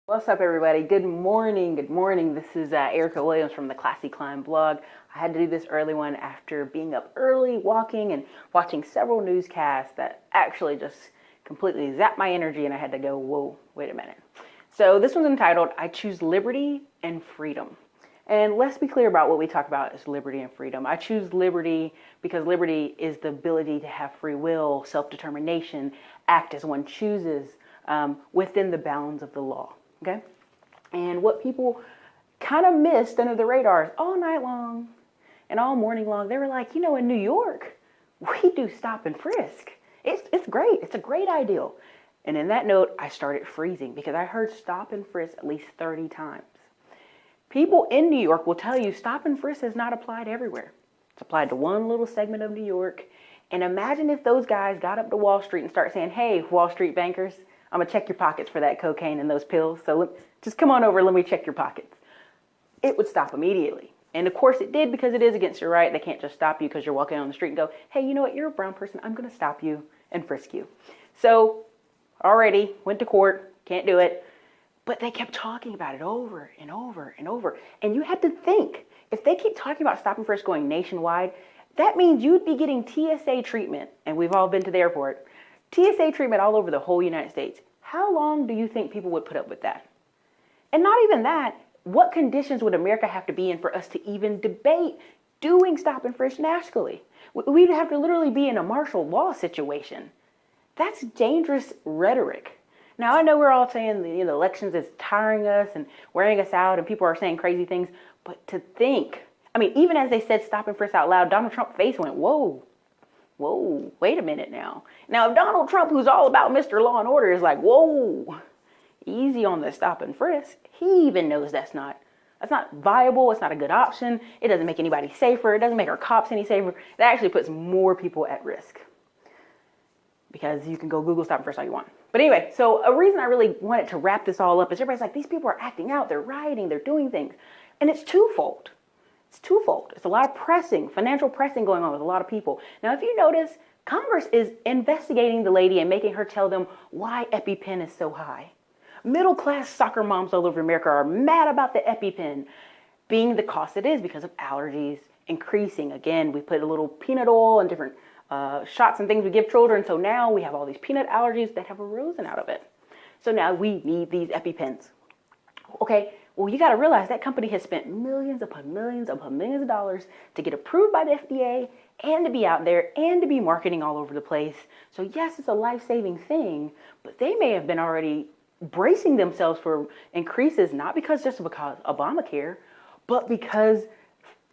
What's up, everybody? Good morning. Good morning. This is Erica Williams from the Classy Climb blog. I had to do this early one after being up early, walking, and watching several newscasts that actually just completely zapped my energy, and I had to go, whoa, wait a minute. So this one's entitled, I Choose Liberty and Freedom. And let's be clear about what we talk about as liberty and freedom. I choose liberty because liberty is the ability to have free will, self-determination, act as one chooses within the bounds of the law. Okay? And what people kind of missed under the radar all night long and all morning long, they were like, in New York, we do stop and frisk. It's great. It's a great ideal. And in that note, I started freezing because I heard stop and frisk at least 30 times. People in New York will tell you stop and frisk is not applied everywhere. It's applied to one little segment of New York. And imagine if those guys got up to Wall Street and start saying, hey, Wall Street bankers, I'm going to check your pockets for that cocaine and those pills. So just come on over, let me check your pockets. It would stop immediately. And of course it did, because it is against your right. They can't just stop you because you're walking on the street and go, hey, you know what? You're a brown person. I'm going to stop you and frisk you. So already went to court. Can't do it. But they kept talking about it over and over and over. And you had to think, if they keep talking about stop and frisk going nationwide, that means you'd be getting TSA treatment. And we've all been to the airport. TSA treatment all over the whole United States. How long do you think people would put up with that? And not even that, what conditions would America have to be in for us to even debate doing stop and frisk nationally? We'd have to literally be in a martial law situation. That's dangerous rhetoric. Now, I know we're all saying the elections is tiring us and wearing us out and people are saying crazy things, but to think, even as they said stop and frisk out loud, Donald Trump's face went, whoa, wait a minute now. Now, if Donald Trump, who's all about Mr. Law and Order, is like, whoa, easy on the stop and frisk, he even knows that's not viable. It's not a good option. It doesn't make anybody safer. It doesn't make our cops any safer. It actually puts more people at risk. Because you can go Google stop and frisk all you want. But anyway, so a reason I really wanted to wrap this all up is everybody's like, these people are acting out, they're rioting, they're doing things. And it's twofold. It's a lot of pressing, financial pressing going on with a lot of people. Now, if you notice, Congress is investigating the lady and making her tell them why EpiPen is so high. Middle-class soccer moms all over America are mad about the EpiPen being the cost it is because of allergies increasing. Again, we put a little peanut oil and different shots and things we give children. So now we have all these peanut allergies that have arisen out of it. So now we need these EpiPens. Okay. Well, you got to realize that company has spent millions upon millions upon millions of dollars to get approved by the FDA and to be out there and to be marketing all over the place. So yes, it's a life-saving thing, but they may have been already bracing themselves for increases, not because Obamacare, but because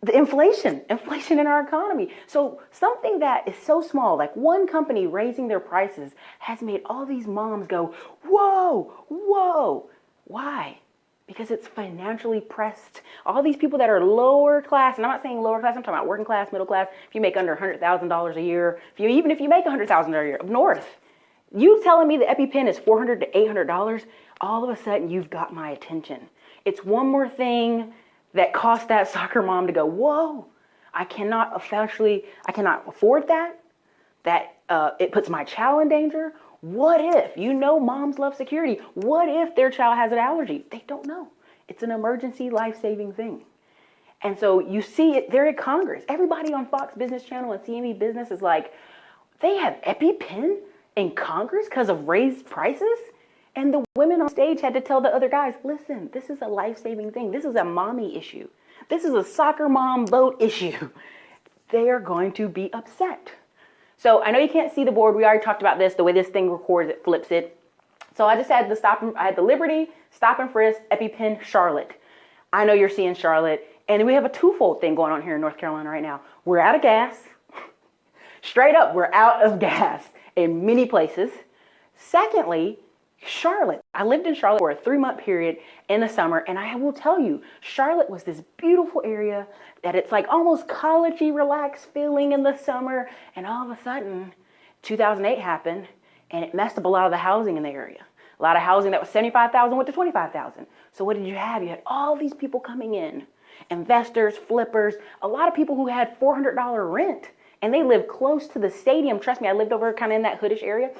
the inflation in our economy. So something that is so small, like one company raising their prices, has made all these moms go, whoa. Why? Because it's financially pressed. All these people that are lower class, and I'm not saying lower class, I'm talking about working class, middle class. If you make under $100,000 a year, even if you make $100,000 a year, up north, you telling me the EpiPen is $400 to $800, all of a sudden you've got my attention. It's one more thing that cost that soccer mom to go, whoa, I cannot afford that. It puts my child in danger. What if, moms love security. What if their child has an allergy? They don't know. It's an emergency life-saving thing. And so you see it there at Congress. Everybody on Fox Business Channel and CME Business is like, they have EpiPen in Congress because of raised prices? And the women on stage had to tell the other guys, listen, this is a life-saving thing. This is a mommy issue. This is a soccer mom vote issue. They are going to be upset. So I know you can't see the board. We already talked about this. The way this thing records, it flips it. So I just had I had the Liberty, stop and frisk, EpiPen, Charlotte. I know you're seeing Charlotte. And we have a twofold thing going on here in North Carolina right now. We're out of gas. Straight up, we're out of gas in many places. Secondly, Charlotte. I lived in Charlotte for a 3-month period in the summer, and I will tell you, Charlotte was this beautiful area that it's like almost college-y, relaxed feeling in the summer, and all of a sudden, 2008 happened, and it messed up a lot of the housing in the area. A lot of housing that was $75,000 went to $25,000. So what did you have? You had all these people coming in, investors, flippers, a lot of people who had $400 rent, and they live close to the stadium. Trust me, I lived over kind of in that hoodish area.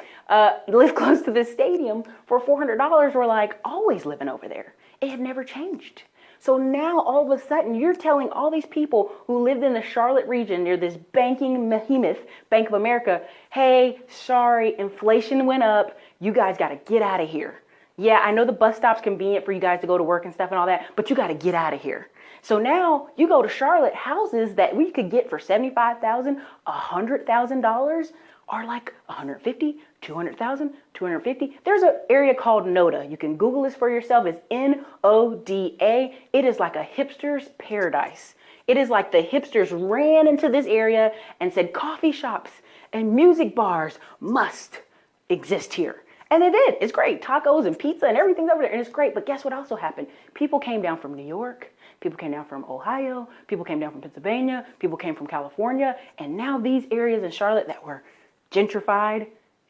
Live close to the stadium for $400 were like always living over there. It had never changed. So now all of a sudden you're telling all these people who lived in the Charlotte region near this banking behemoth, Bank of America, hey, sorry, inflation went up. You guys got to get out of here. Yeah, I know the bus stop's convenient for you guys to go to work and stuff and all that, but you got to get out of here. So now you go to Charlotte, houses that we could get for $75,000, $100,000 are like $150,000, $200,000, $250,000. There's an area called NODA. You can Google this for yourself. It's NODA. It is like a hipster's paradise. It is like the hipsters ran into this area and said coffee shops and music bars must exist here. And they did. It's great. Tacos and pizza and everything's over there. And it's great. But guess what also happened? People came down from New York. People came down from Ohio. People came down from Pennsylvania. People came from California. And now these areas in Charlotte that were gentrified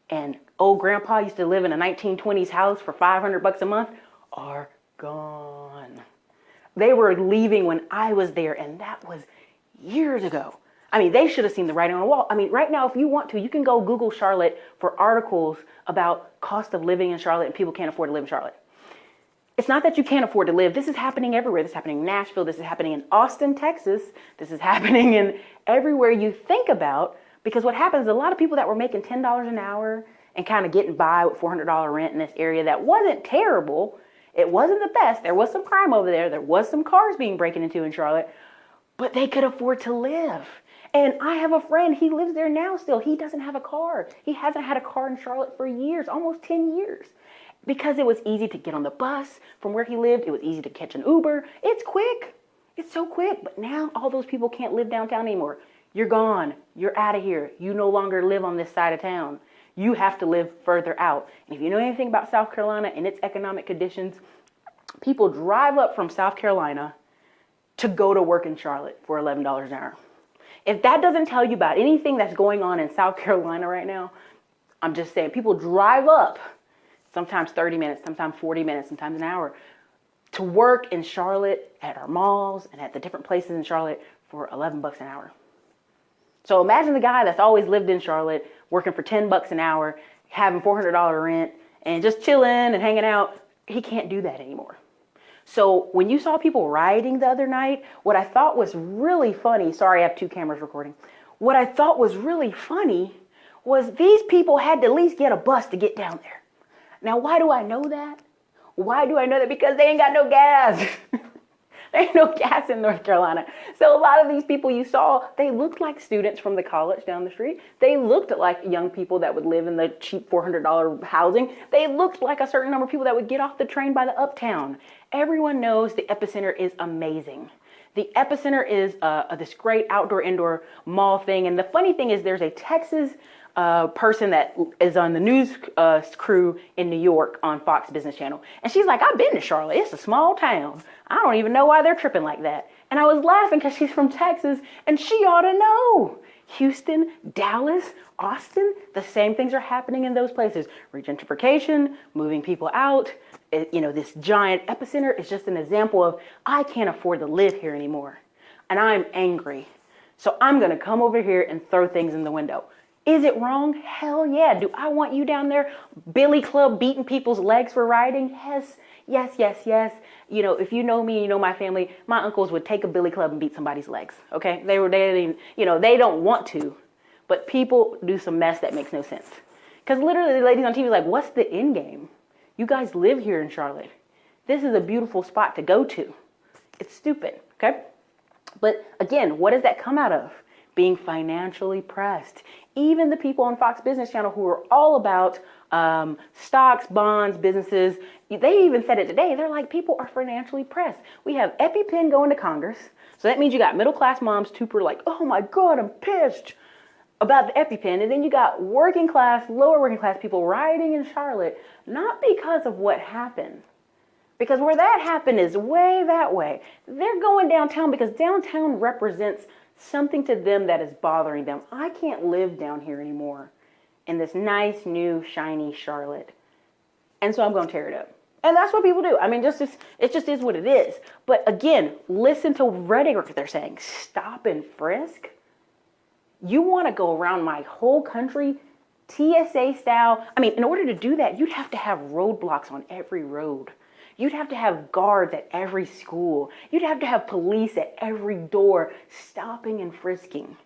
and old grandpa used to live in a 1920s house for $500 a month are gone. They were leaving when I was there, and that was years ago. I mean, they should have seen the writing on the wall. I mean, right now, if you want to, you can go Google Charlotte for articles about cost of living in Charlotte and people can't afford to live in Charlotte. It's not that you can't afford to live. This is happening everywhere. This is happening in Nashville. This is happening in Austin, Texas. This is happening in everywhere you think about. Because what happens is a lot of people that were making $10 an hour and kind of getting by with $400 rent in this area that wasn't terrible. It wasn't the best. There was some crime over there. There was some cars being broken into in Charlotte, but they could afford to live. And I have a friend, he lives there now still. He doesn't have a car. He hasn't had a car in Charlotte for years, almost 10 years. Because it was easy to get on the bus from where he lived. It was easy to catch an Uber. It's quick. It's so quick. But now all those people can't live downtown anymore. You're gone. You're out of here. You no longer live on this side of town. You have to live further out. And if you know anything about South Carolina and its economic conditions, people drive up from South Carolina to go to work in Charlotte for $11 an hour. If that doesn't tell you about anything that's going on in South Carolina right now, I'm just saying people drive up sometimes 30 minutes, sometimes 40 minutes, sometimes an hour to work in Charlotte at our malls and at the different places in Charlotte for $11 an hour. So imagine the guy that's always lived in Charlotte, working for $10 an hour, having $400 rent, and just chilling and hanging out. He can't do that anymore. So when you saw people rioting the other night, what I thought was really funny, sorry, I have two cameras recording. What I thought was really funny was these people had to at least get a bus to get down there. Now, why do I know that? Why do I know that? Because they ain't got no gas. There ain't no gas in North Carolina. So a lot of these people you saw, they looked like students from the college down the street. They looked like young people that would live in the cheap $400 housing. They looked like a certain number of people that would get off the train by the Uptown. Everyone knows the Epicenter is amazing. The Epicenter is this great outdoor-indoor mall thing. And the funny thing is there's a Texas person that is on the news crew in New York on Fox Business Channel. And she's like, I've been to Charlotte. It's a small town. I don't even know why they're tripping like that. And I was laughing because she's from Texas and she ought to know. Houston, Dallas, Austin, the same things are happening in those places. Gentrification, moving people out. This giant Epicenter is just an example of I can't afford to live here anymore. And I'm angry. So I'm going to come over here and throw things in the window. Is it wrong? Hell yeah. Do I want you down there, Billy Club, beating people's legs for riding? Yes, yes, yes, yes. If you know me, you know my family, my uncles would take a Billy Club and beat somebody's legs. Okay? They don't want to, but people do some mess that makes no sense. Because literally the ladies on TV are like, what's the end game? You guys live here in Charlotte. This is a beautiful spot to go to. It's stupid. Okay? But again, what does that come out of? Being financially pressed. Even the people on Fox Business Channel who are all about stocks, bonds, businesses, they even said it today. They're like, people are financially pressed. We have EpiPen going to Congress. So that means you got middle-class moms super like, oh my God, I'm pissed about the EpiPen. And then you got working class, lower working class people rioting in Charlotte, not because of what happened. Because where that happened is way that way. They're going downtown because downtown represents something to them that is bothering them. I can't live down here anymore in this nice, new, shiny Charlotte. And so I'm going to tear it up. And that's what people do. I mean, it just is what it is. But again, listen to rhetoric they're saying. Stop and frisk. You want to go around my whole country TSA style? I mean, in order to do that, you'd have to have roadblocks on every road. You'd have to have guards at every school. You'd have to have police at every door stopping and frisking.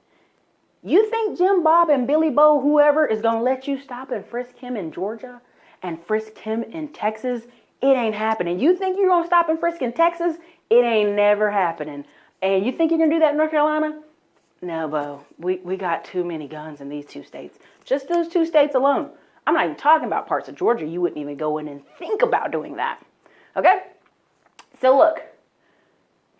You think Jim Bob and Billy Bo, whoever, is going to let you stop and frisk him in Georgia and frisk him in Texas? It ain't happening. You think you're going to stop and frisk in Texas? It ain't never happening. And you think you're going to do that in North Carolina? No, Bo. We got too many guns in these two states. Just those two states alone. I'm not even talking about parts of Georgia. You wouldn't even go in and think about doing that. Okay? So look,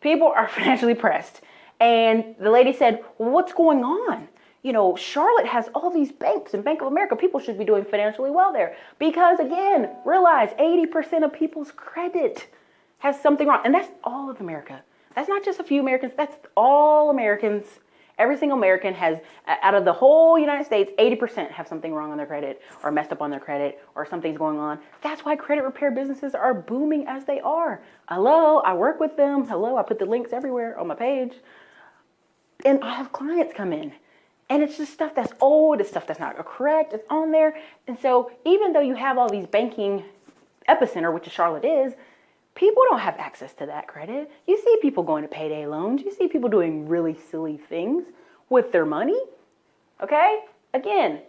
people are financially pressed. And the lady said, well, what's going on? You know, Charlotte has all these banks and Bank of America. People should be doing financially well there. Because again, realize 80% of people's credit has something wrong. And that's all of America. That's not just a few Americans. That's all Americans. Every single American has, out of the whole United States, 80% have something wrong on their credit or messed up on their credit or something's going on. That's why credit repair businesses are booming as they are. Hello, I work with them. Hello, I put the links everywhere on my page. And I have clients come in. And it's just stuff that's old, it's stuff that's not correct, it's on there. And so even though you have all these banking epicenter, which is Charlotte is, people don't have access to that credit. You see people going to payday loans. You see people doing really silly things with their money. Okay? Again,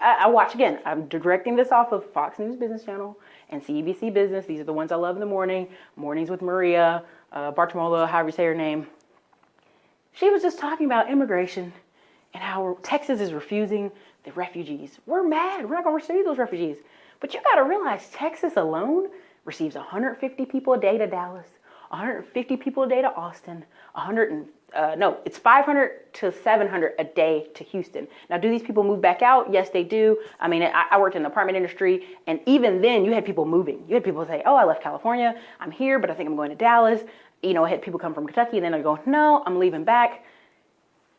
I watch, again, I'm directing this off of Fox News Business Channel and CNBC Business. These are the ones I love in the morning. Mornings with Maria, Bartolomo, however you say her name. She was just talking about immigration and how Texas is refusing the refugees. We're mad. We're not going to receive those refugees. But you got to realize Texas alone receives 150 people a day to Dallas, 150 people a day to Austin, it's 500 to 700 a day to Houston. Now, do these people move back out? Yes, they do. I mean, I worked in the apartment industry, and even then you had people moving. You had people say, oh, I left California. I'm here, but I think I'm going to Dallas. You know, I had people come from Kentucky, and then I go, no, I'm leaving back.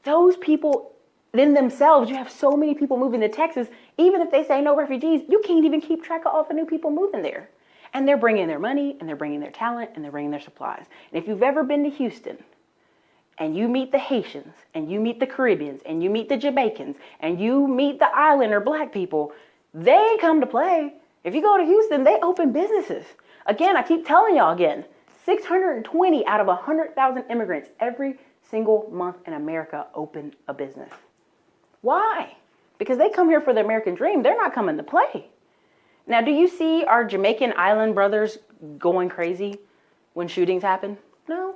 Those people, then themselves, you have so many people moving to Texas, even if they say no refugees, you can't even keep track of all the new people moving there. And they're bringing their money, and they're bringing their talent, and they're bringing their supplies. And if you've ever been to Houston, and you meet the Haitians, and you meet the Caribbeans, and you meet the Jamaicans, and you meet the island or black people, they ain't come to play. If you go to Houston, they open businesses. Again, I keep telling y'all again, 620 out of 100,000 immigrants every single month in America open a business. Why? Because they come here for the American dream. They're not coming to play. Now, do you see our Jamaican island brothers going crazy when shootings happen? No.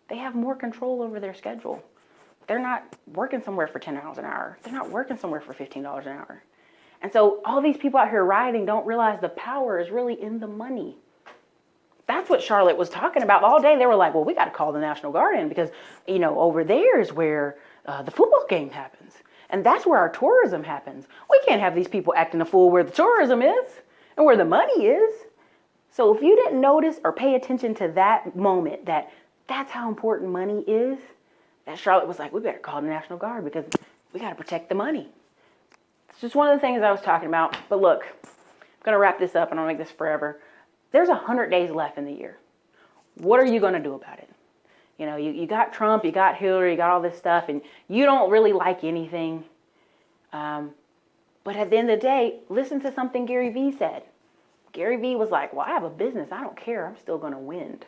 They have more control over their schedule. They're not working somewhere for $10 an hour. They're not working somewhere for $15 an hour. And so all these people out here rioting don't realize the power is really in the money. That's what Charlotte was talking about all day. They were like, well, we got to call the National Guard in because, you know, over there is where the football game happens. And that's where our tourism happens. We can't have these people acting a fool where the tourism is and where the money is. So if you didn't notice or pay attention to that moment, that's how important money is, that Charlotte was like, we better call the National Guard because we got to protect the money. It's just one of the things I was talking about. But look, I'm going to wrap this up and I'll make this forever. There's 100 days left in the year. What are you going to do about it? You know, you got Trump, you got Hillary, you got all this stuff, and you don't really like anything. But at the end of the day, listen to something Gary Vee said. Gary Vee was like, well, I have a business. I don't care. I'm still going to win.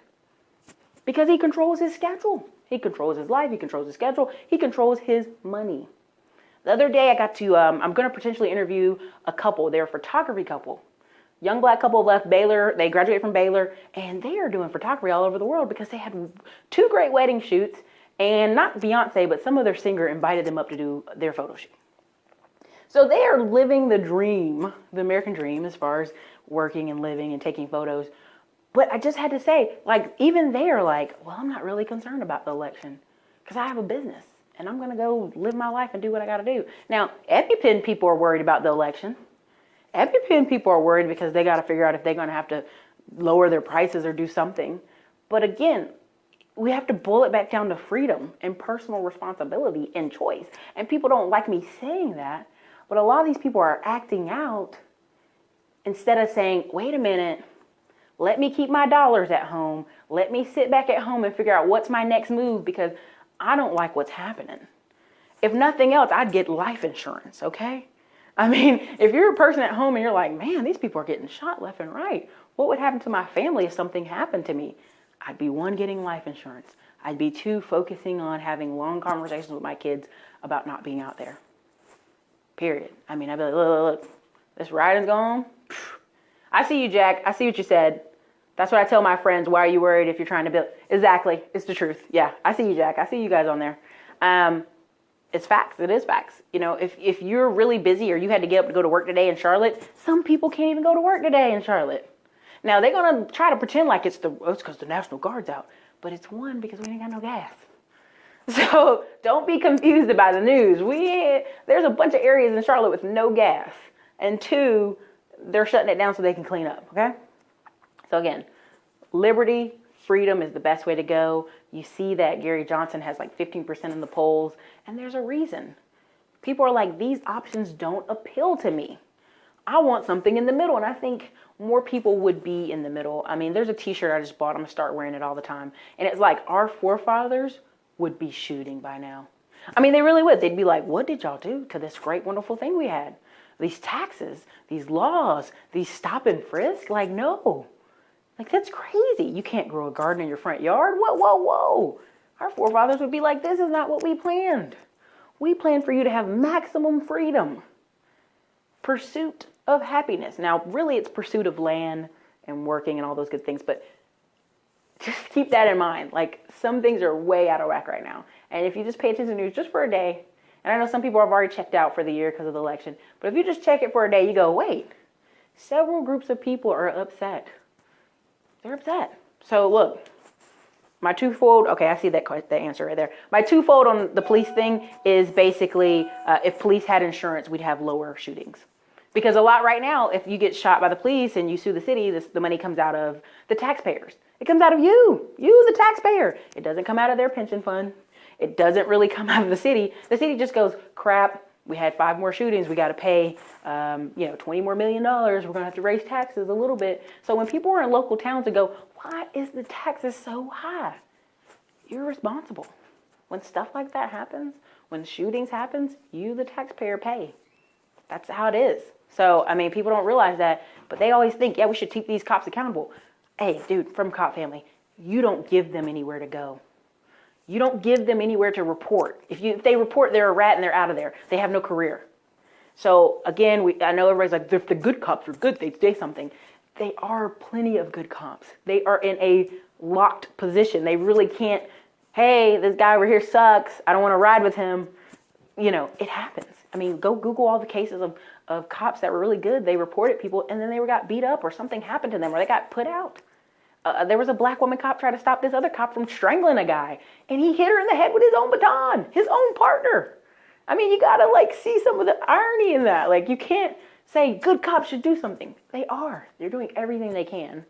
Because he controls his schedule. He controls his life. He controls his schedule. He controls his money. The other day I got to, I'm going to potentially interview a couple. They're a photography couple. Young black couple left Baylor. They graduated from Baylor, and they are doing photography all over the world because they had 2 great wedding shoots, and not Beyonce, but some other singer invited them up to do their photo shoot. So they are living the dream, the American dream, as far as working and living and taking photos. But I just had to say, like, even they're like, well, I'm not really concerned about the election because I have a business, and I'm going to go live my life and do what I got to do. Now, EpiPen people are worried about the election. EpiPen people are worried because they got to figure out if they're going to have to lower their prices or do something. But again, we have to boil it back down to freedom and personal responsibility and choice. And people don't like me saying that, but a lot of these people are acting out instead of saying, wait a minute, let me keep my dollars at home. Let me sit back at home and figure out what's my next move because I don't like what's happening. If nothing else, I'd get life insurance, okay? I mean, if you're a person at home and you're like, man, these people are getting shot left and right, what would happen to my family if something happened to me? I'd be one, getting life insurance. I'd be two, focusing on having long conversations with my kids about not being out there. Period. I mean, I'd be like, look, this ride is gone. I see you, Jack. I see what you said. That's what I tell my friends. Why are you worried if you're trying to build? Exactly. It's the truth. Yeah, I see you, Jack. I see you guys on there. It's facts. It is facts. You know, if you're really busy or you had to get up to go to work today in Charlotte, some people can't even go to work today in Charlotte. Now, they're going to try to pretend like it's because the National Guard's out. But it's one, because we ain't got no gas. So don't be confused about the news. There's a bunch of areas in Charlotte with no gas. And two, they're shutting it down so they can clean up, okay? So again, liberty, freedom is the best way to go. You see that Gary Johnson has like 15% in the polls, and there's a reason. People are like, these options don't appeal to me. I want something in the middle, and I think more people would be in the middle. I mean, there's a t-shirt I just bought. I'm going to start wearing it all the time. And it's like, our forefathers would be shooting by now. I mean, they really would. They'd be like, what did y'all do to this great, wonderful thing we had? These taxes, these laws, these stop and frisk? Like, no. Like, that's crazy. You can't grow a garden in your front yard. Whoa. Our forefathers would be like, this is not what we planned. We planned for you to have maximum freedom. Pursuit of happiness. Now, really, it's pursuit of land and working and all those good things, but just keep that in mind. Like, some things are way out of whack right now. And if you just pay attention to the news just for a day, and I know some people have already checked out for the year because of the election, but if you just check it for a day, you go, wait, several groups of people are upset. They're upset. So look, my twofold, okay, I see that answer right there. My twofold on the police thing is basically, if police had insurance, we'd have lower shootings. Because a lot right now, if you get shot by the police and you sue the city, the money comes out of the taxpayers. It comes out of you, the taxpayer. It doesn't come out of their pension fund. It doesn't really come out of the city. The city just goes, crap, we had 5 more shootings. We got to pay, $20 more million. We're going to have to raise taxes a little bit. So when people are in local towns and go, why is the taxes so high? You're responsible. When stuff like that happens, when shootings happens, you, the taxpayer, pay. That's how it is. So, I mean, people don't realize that, but they always think, yeah, we should keep these cops accountable. Hey, dude, from cop family, you don't give them anywhere to go. You don't give them anywhere to report. If they report, they're a rat and they're out of there. They have no career. So again, I know everybody's like, if the good cops are good, they'd say something. They are plenty of good cops. They are in a locked position. They really can't, hey, this guy over here sucks. I don't want to ride with him. You know, it happens. I mean, go Google all the cases of cops that were really good. They reported people and then they got beat up or something happened to them or they got put out. There was a black woman cop trying to stop this other cop from strangling a guy, and he hit her in the head with his own baton, his own partner. I mean, you gotta see some of the irony in that. Like, you can't say good cops should do something. They are. They're doing everything they can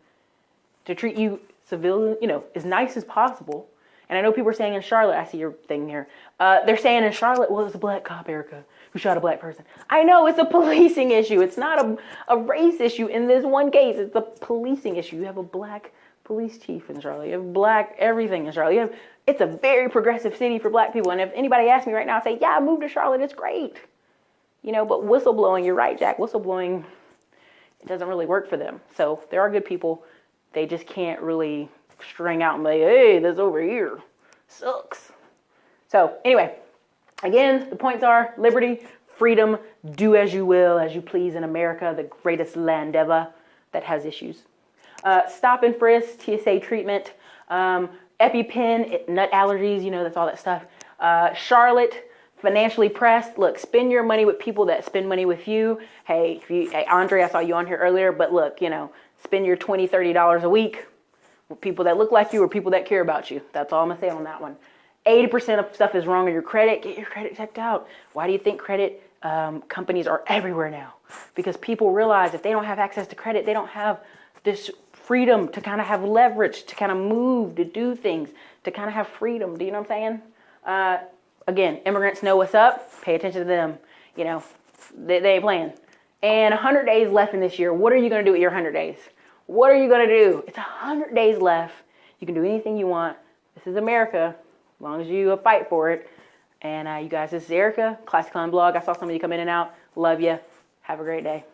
to treat you civilian, as nice as possible. And I know people are saying in Charlotte, I see your thing here. They're saying in Charlotte, well, it's a black cop, Erica, who shot a black person. I know it's a policing issue. It's not a race issue in this one case. It's a policing issue. You have a black police chief in Charlotte. You have black everything in Charlotte. It's a very progressive city for black people. And if anybody asks me right now, I say, yeah, I moved to Charlotte. It's great. But whistleblowing, you're right, Jack. Whistleblowing, it doesn't really work for them. So there are good people. They just can't really string out and be, hey, this over here sucks. So anyway, again, the points are liberty, freedom, do as you will, as you please in America, the greatest land ever that has issues. Stop and frisk, TSA treatment, EpiPen, nut allergies, that's all that stuff. Charlotte, financially pressed. Look, spend your money with people that spend money with you. Hey, Andre, I saw you on here earlier, but look, spend your $20, $30 a week with people that look like you or people that care about you. That's all I'm gonna say on that one. 80% of stuff is wrong on your credit. Get your credit checked out. Why do you think credit companies are everywhere now? Because people realize if they don't have access to credit, they don't have this freedom to kind of have leverage, to kind of move, to do things, to kind of have freedom. Do you know what I'm saying? Again, immigrants know what's up. Pay attention to them. They ain't playing. And 100 days left in this year. What are you going to do with your 100 days? What are you going to do? It's 100 days left. You can do anything you want. This is America. As long as you fight for it. And you guys, this is Erica, Classy Climb Blog. I saw some of you come in and out. Love you. Have a great day.